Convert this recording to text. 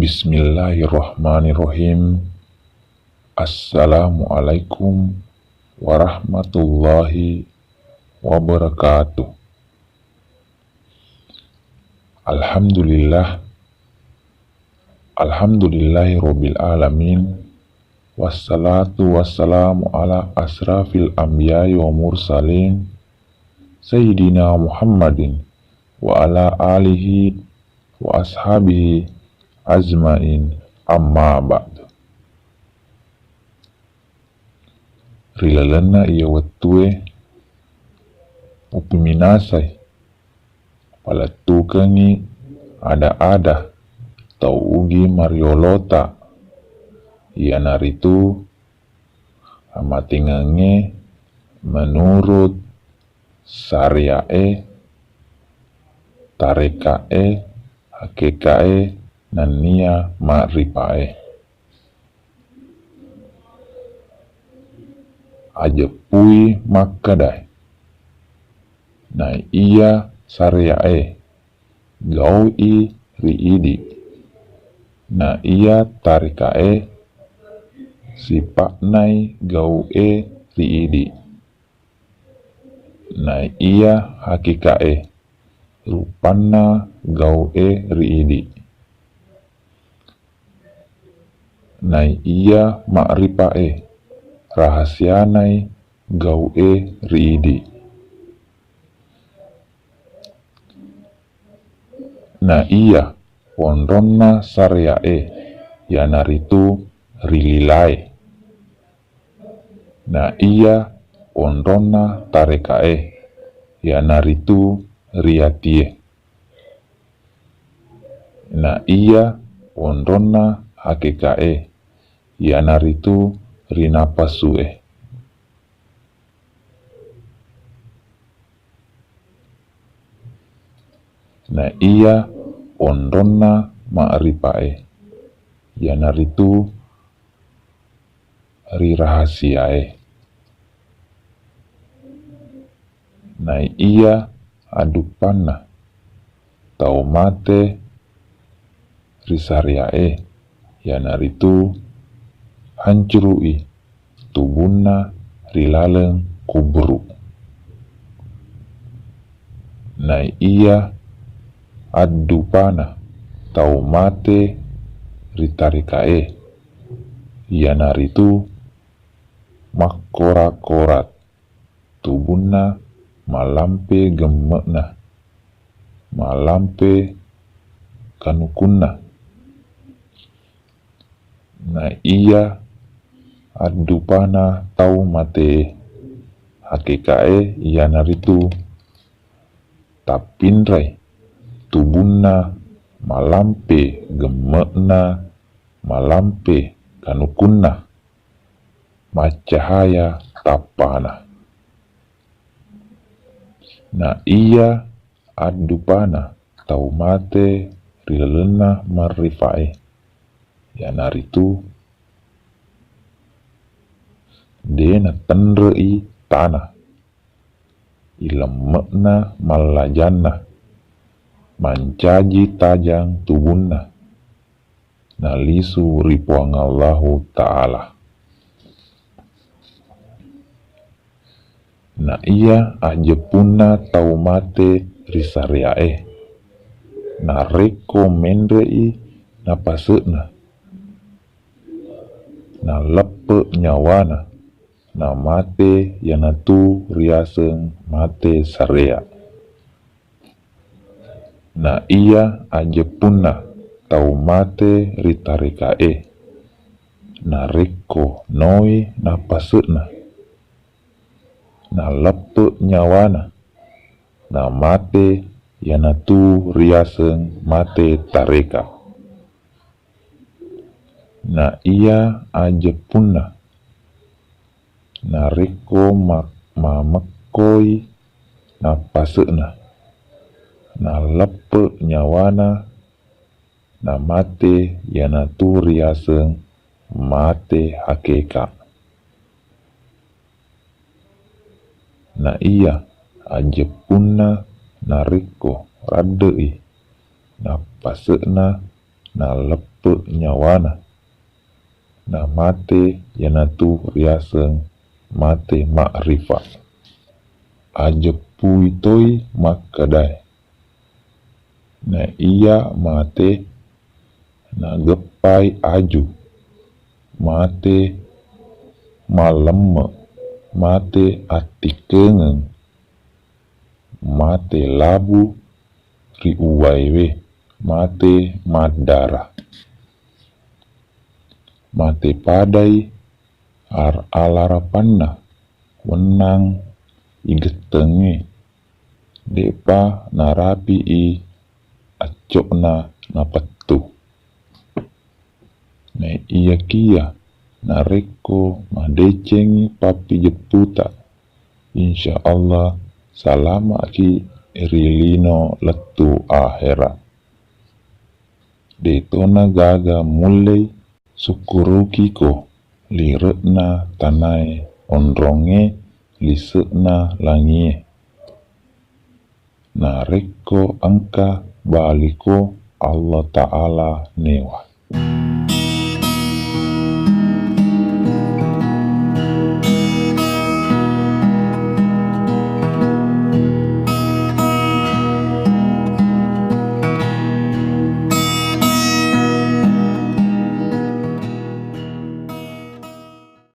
Bismillahirrahmanirrahim. Assalamualaikum warahmatullahi wabarakatuh. Alhamdulillahirabbil alamin. Wassalatu wassalamu ala asrafil anbiya'i wa mursalin Sayyidina Muhammadin wa ala alihi wa ashabihi azmain, amma ba'du. Rilalana iya watue upiminasai palatukangi ada tau ugi mariolota ia naritu amatingange menurut syariae tarekae hakikae nania ma'rifae. Ajepui makadai na iya syariae gaui riidi na iya tarikae sipaknai gaue riidi na iya hakikae rupanna gaue riidi na iya ma'rifae rahasianai gaue riidi na iya wondonna syariae yanaritu rililai na iya wondonna tarekae yanaritu riatie na iya wondonna hakikae yanaritu rinapasue. Na iya wondonna ma'rifae yanaritu rirahasiae. Na iya adupanna tau mate risariae yanaritu hancurui tubunna rilaleng kuburu. Na iya adupana tau mate ritarikae yanaritu makkorat tubunna malampe gemmekna malampe kanukunna. Na iya adupana tau mate hakikae yanaritu tapindrai tubunna malampe gemmekna malampe kanukunna macahaya tapana. Na iya adupana tau mate rilalena marifae yanaritu dena tendrei tanah ilemekna malajanna mancaji tajang tubunna nalisu ripuangallahu ta'ala. Na iya ajepunna tau mate risariae na reko mendrei na pasekna na lepe nyawana na mate yanatu riaseng mate sarea. Na iya ajepunna tau mate ritarikae na reko noi na pasekna na lepe nyawana na mate yanatu riaseng mate tareka. Na iya ajepunna na reko mamekoi na pasekna na lepe nyawana na mate yanatu riaseng mate hakeka. Na iya ajepunna na reko radei na pasekna na lepe pe nyawana. Na mate yana tu riaseng mate makrifat. Aje pui toi makadai. Na ia mate na gepai aju. Mate malemme. Mate ati kengeng. Mate labu ri uwaiwe. Mate madara. Mate padai alara panna wenang igetenge depa narapi i acokna napattu. Na iya kia nareko madecengi papi jeputa. Insya Allah salama ki rilino letu akhirat. Detona gaga mulai sukuruki ko lirekna tanai ondronge lisekna langie. Nareko angka baliko Allah Ta'ala newa.